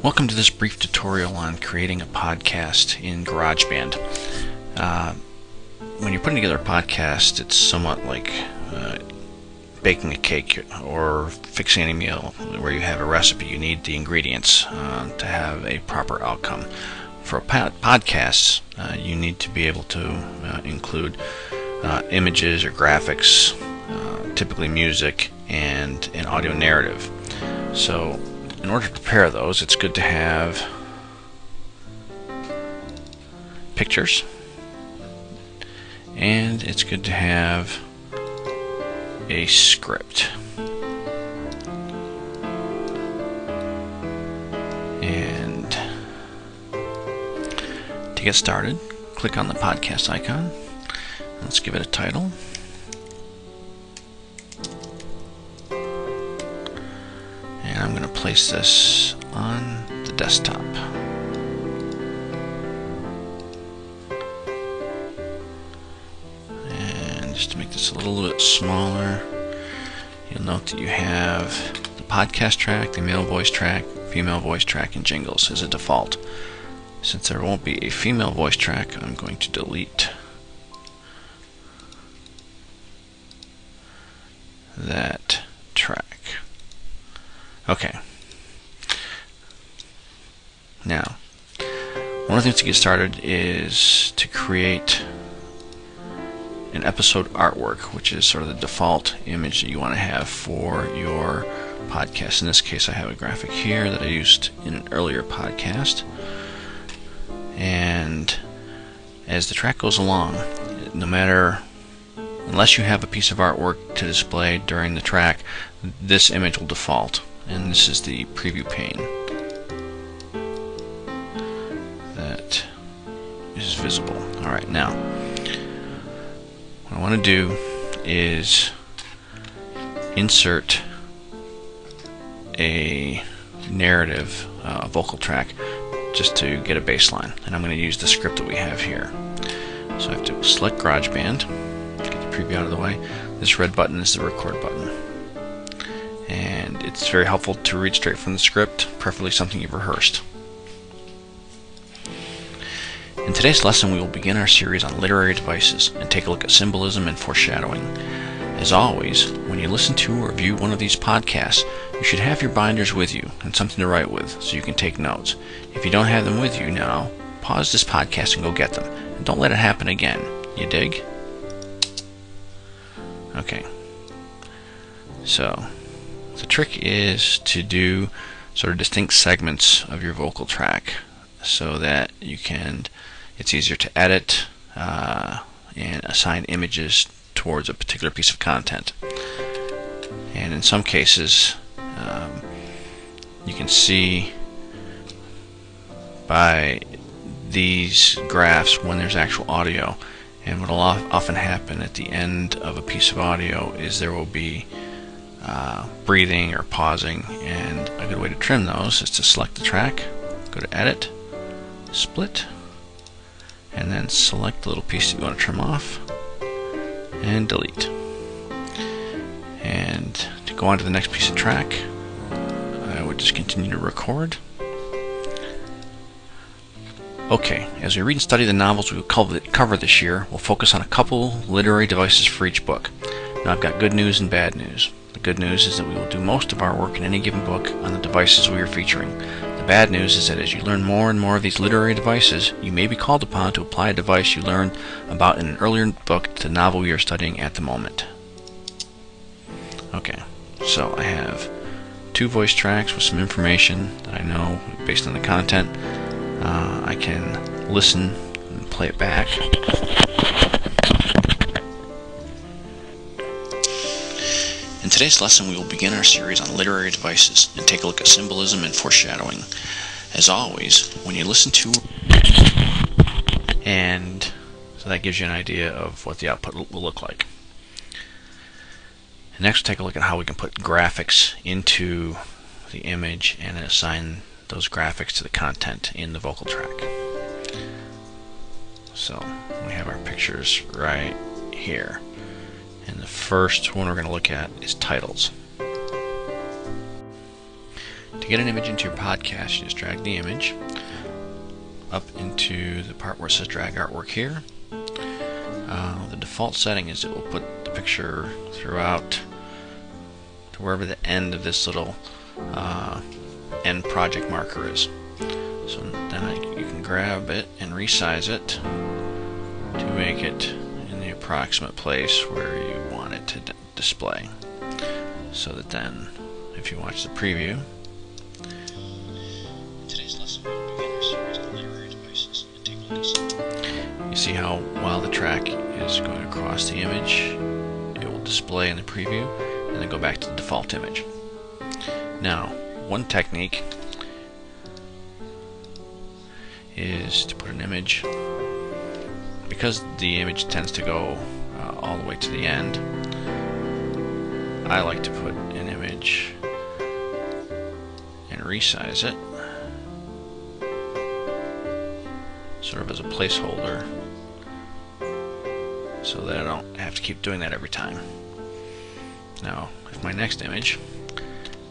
Welcome to this brief tutorial on creating a podcast in GarageBand. When you're putting together a podcast, it's somewhat like baking a cake or fixing any meal where you have a recipe. You need the ingredients to have a proper outcome. For a podcast, you need to be able to include images or graphics, typically music, and an audio narrative. So in order to prepare those, it's good to have pictures, and it's good to have a script. And to get started, click on the podcast icon. Let's give it a title. And I'm going to place this on the desktop. And just to make this a little bit smaller, you'll note that you have the podcast track, the male voice track, female voice track, and jingles as a default. Since there won't be a female voice track, I'm going to delete that track. Okay. Now, one of the things to get started is to create an episode artwork, which is sort of the default image that you want to have for your podcast. In this case, I have a graphic here that I used in an earlier podcast. And as the track goes along, unless you have a piece of artwork to display during the track, this image will default. And this is the preview pane that is visible. Alright, now what I want to do is insert a narrative vocal track just to get a baseline, and I'm going to use the script that we have here. So I have to select GarageBand, get the preview out of the way. This red button is the record button, and it's very helpful to read straight from the script, preferably something you've rehearsed. In today's lesson, we will begin our series on literary devices and take a look at symbolism and foreshadowing. As always, when you listen to or view one of these podcasts, you should have your binders with you and something to write with so you can take notes. If you don't have them with you now, pause this podcast and go get them. And don't let it happen again. You dig? Okay. So the trick is to do sort of distinct segments of your vocal track so that it's easier to edit and assign images towards a particular piece of content. And in some cases, you can see by these graphs when there's actual audio. And what will often happen at the end of a piece of audio is there will be breathing or pausing, and a good way to trim those is to select the track, go to Edit, Split, and then select the little piece that you want to trim off and delete. And to go on to the next piece of track, I would just continue to record. Okay, as we read and study the novels we will cover this year, we'll focus on a couple literary devices for each book. Now I've got good news and bad news. The good news is that we will do most of our work in any given book on the devices we are featuring. The bad news is that as you learn more and more of these literary devices, you may be called upon to apply a device you learned about in an earlier book to the novel we are studying at the moment. Okay, so I have two voice tracks with some information that I know based on the content. I can listen and play it back. In today's lesson, we will begin our series on literary devices and take a look at symbolism and foreshadowing. As always, when you listen to, and so that gives you an idea of what the output will look like. And next, we'll take a look at how we can put graphics into the image and then assign those graphics to the content in the vocal track. So we have our pictures right here. And the first one we're going to look at is titles. To get an image into your podcast, you just drag the image up into the part where it says drag artwork here. The default setting is it will put the picture throughout to wherever the end of this little end project marker is. So then you can grab it and resize it to make it in the approximate place where you want it to display. So that then, if you watch the preview, today's lesson on beginner series on literary devices, and take a look at some. You see how while the track is going across the image, it will display in the preview, and then go back to the default image. Now, one technique is to put an image, because the image tends to go all the way to the end. I like to put an image and resize it sort of as a placeholder so that I don't have to keep doing that every time. Now, if my next image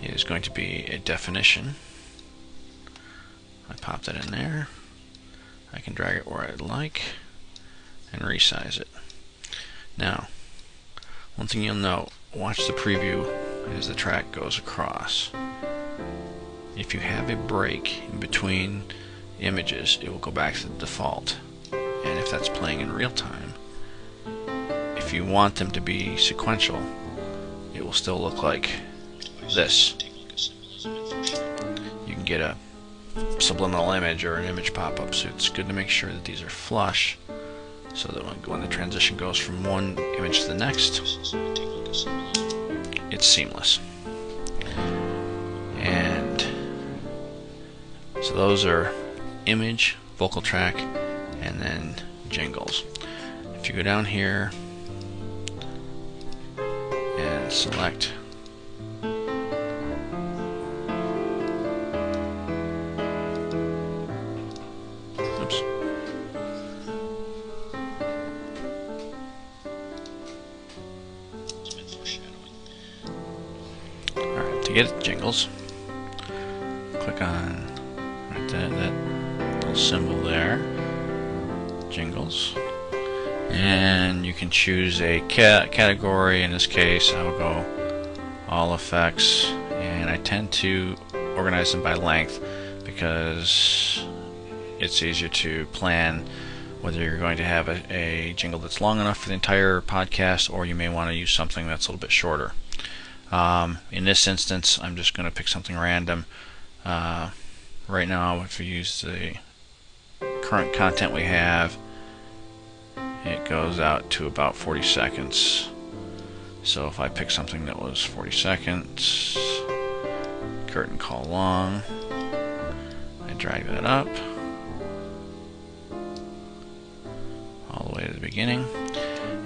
is going to be a definition, I pop that in there. I can drag it where I'd like and resize it. Now, one thing you'll note, watch the preview as the track goes across. If you have a break in between images, it will go back to the default. And if that's playing in real time, if you want them to be sequential, it will still look like this. You can get a subliminal image or an image pop-up, so it's good to make sure that these are flush so that when the transition goes from one image to the next, it's seamless. And so those are image, vocal track, and then jingles. If you go down here and select to get jingles, click on that little symbol there, jingles, and you can choose a category. In this case, I'll go all effects, and I tend to organize them by length because it's easier to plan whether you're going to have a jingle that's long enough for the entire podcast, or you may want to use something that's a little bit shorter. In this instance, I'm just going to pick something random. Right now, if we use the current content we have, it goes out to about 40 seconds. So if I pick something that was 40 seconds, curtain call long, I drag that up all the way to the beginning.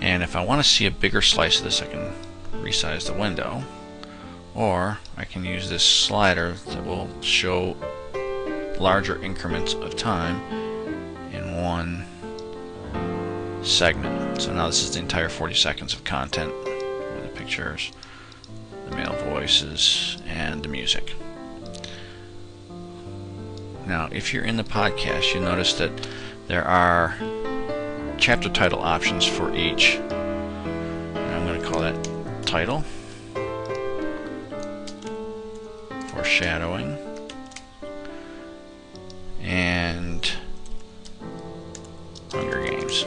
And if I want to see a bigger slice of this, I can resize the window, or I can use this slider that will show larger increments of time in one segment. So now this is the entire 40 seconds of content with the pictures, the male voices, and the music. Now, if you're in the podcast, you'll notice that there are chapter title options for each. And I'm going to call that title, foreshadowing, and Hunger Games.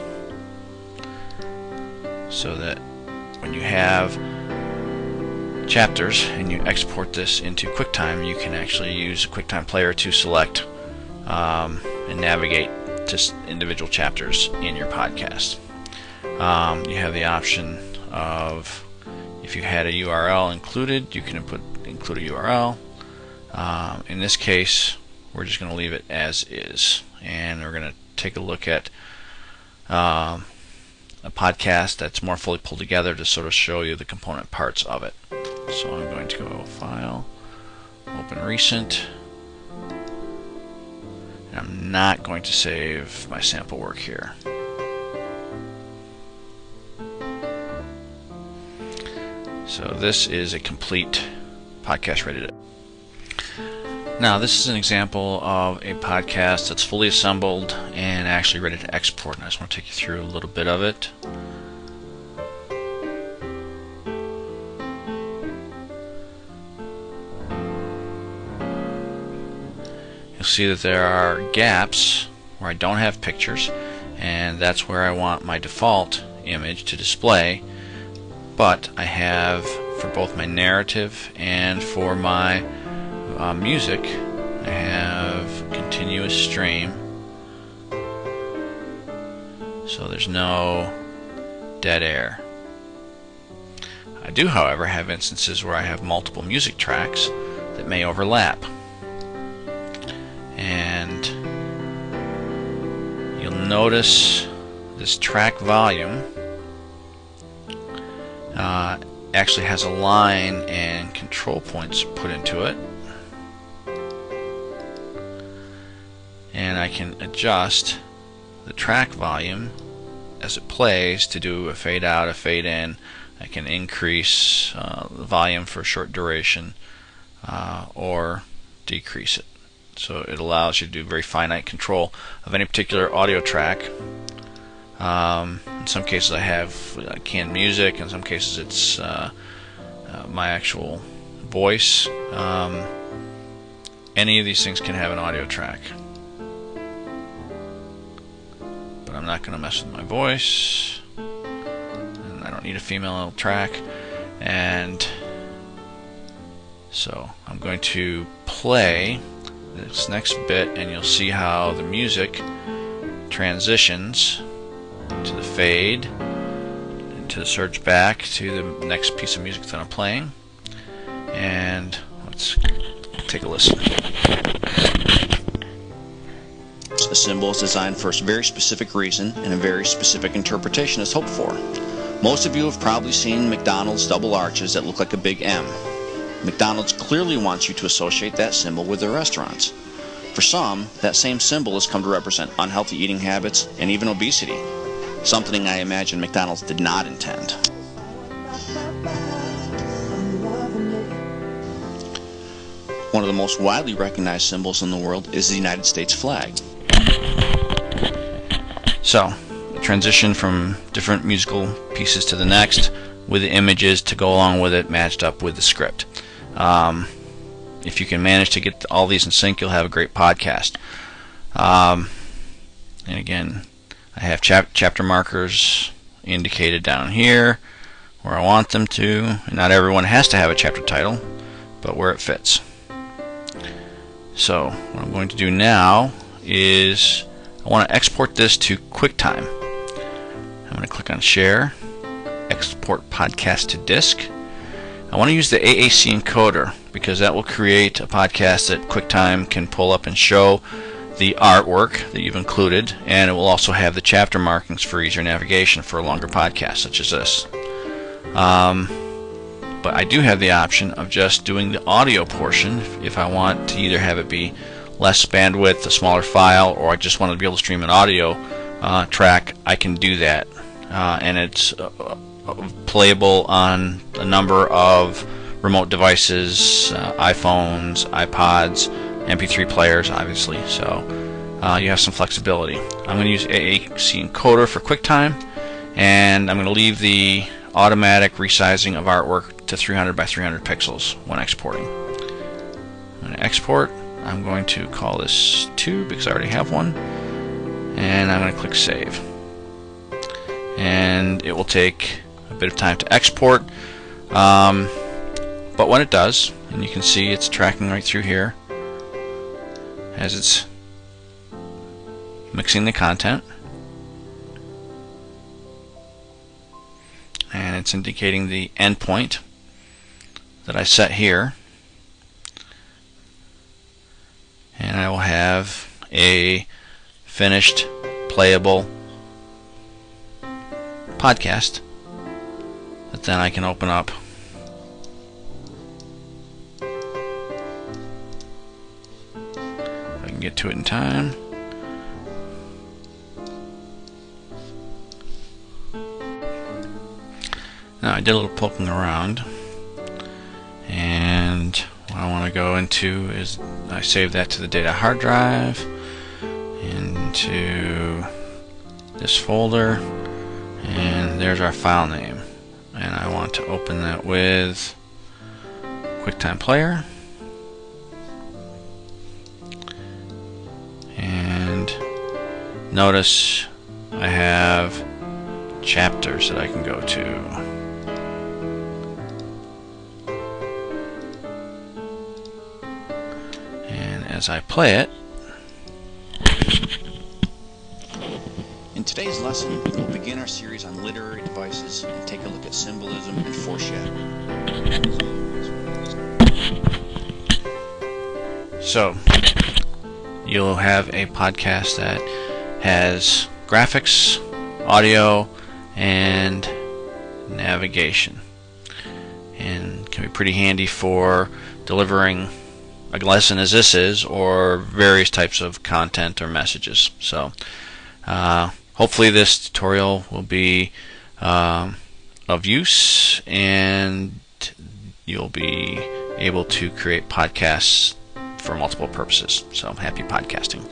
So that when you have chapters and you export this into QuickTime, you can actually use a QuickTime player to select and navigate to individual chapters in your podcast. You have the option of, if you had a URL included, you can include a URL. In this case, we're just going to leave it as is, and we're going to take a look at a podcast that's more fully pulled together to sort of show you the component parts of it. So I'm going to go File, Open Recent, and I'm not going to save my sample work here. So this is a complete podcast ready to Now this is an example of a podcast that's fully assembled and actually ready to export, and I just want to take you through a little bit of it. You'll see that there are gaps where I don't have pictures, and that's where I want my default image to display, but I have, for both my narrative and for my music, I have continuous stream, so there's no dead air. I do, however, have instances where I have multiple music tracks that may overlap, and you'll notice this track volume actually has a line and control points put into it, and I can adjust the track volume as it plays to do a fade out, a fade in. I can increase the volume for a short duration or decrease it. So it allows you to do very finite control of any particular audio track. In some cases I have canned music, in some cases it's my actual voice. Any of these things can have an audio track, but I'm not going to mess with my voice, and I don't need a female track, and so I'm going to play this next bit, and you'll see how the music transitions to the fade, and to the surge back to the next piece of music that I'm playing. And let's take a listen. A symbol is designed for a very specific reason, and a very specific interpretation is hoped for. Most of you have probably seen McDonald's double arches that look like a big M. McDonald's clearly wants you to associate that symbol with their restaurants. For some, that same symbol has come to represent unhealthy eating habits and even obesity, something I imagine McDonald's did not intend. One of the most widely recognized symbols in the world is the United States flag. So, transition from different musical pieces to the next, with the images to go along with it matched up with the script. If you can manage to get all these in sync, you'll have a great podcast. And again, I have chapter markers indicated down here where I want them to. And not everyone has to have a chapter title, but where it fits. So what I'm going to do now is I want to export this to QuickTime. I'm going to click on Share, Export Podcast to Disk. I want to use the AAC encoder because that will create a podcast that QuickTime can pull up and show the artwork that you've included, and it will also have the chapter markings for easier navigation for a longer podcast such as this. But I do have the option of just doing the audio portion if I want to either have it be less bandwidth, a smaller file, or I just want to be able to stream an audio track. I can do that, and it's playable on a number of remote devices, iPhones, iPods, MP3 players, obviously, so you have some flexibility. I'm going to use AAC encoder for QuickTime, and I'm going to leave the automatic resizing of artwork to 300 by 300 pixels when exporting. I'm going to export. I'm going to call this 2 because I already have one, and I'm going to click Save. And it will take a bit of time to export, but when it does, and you can see it's tracking right through here as it's mixing the content, and it's indicating the endpoint that I set here, and I will have a finished playable podcast that then I can open up if I can get to it in time. Now I did a little poking around, and And what I want to go into is I save that to the data hard drive, into this folder, and there's our file name. And I want to open that with QuickTime Player. And notice I have chapters that I can go to. And as I play it, in today's lesson, we'll begin our series on literary devices and take a look at symbolism and foreshadowing. so you'll have a podcast that has graphics, audio, and navigation, and can be pretty handy for delivering a lesson as this is, or various types of content or messages. So hopefully this tutorial will be of use, and you'll be able to create podcasts for multiple purposes. So happy podcasting.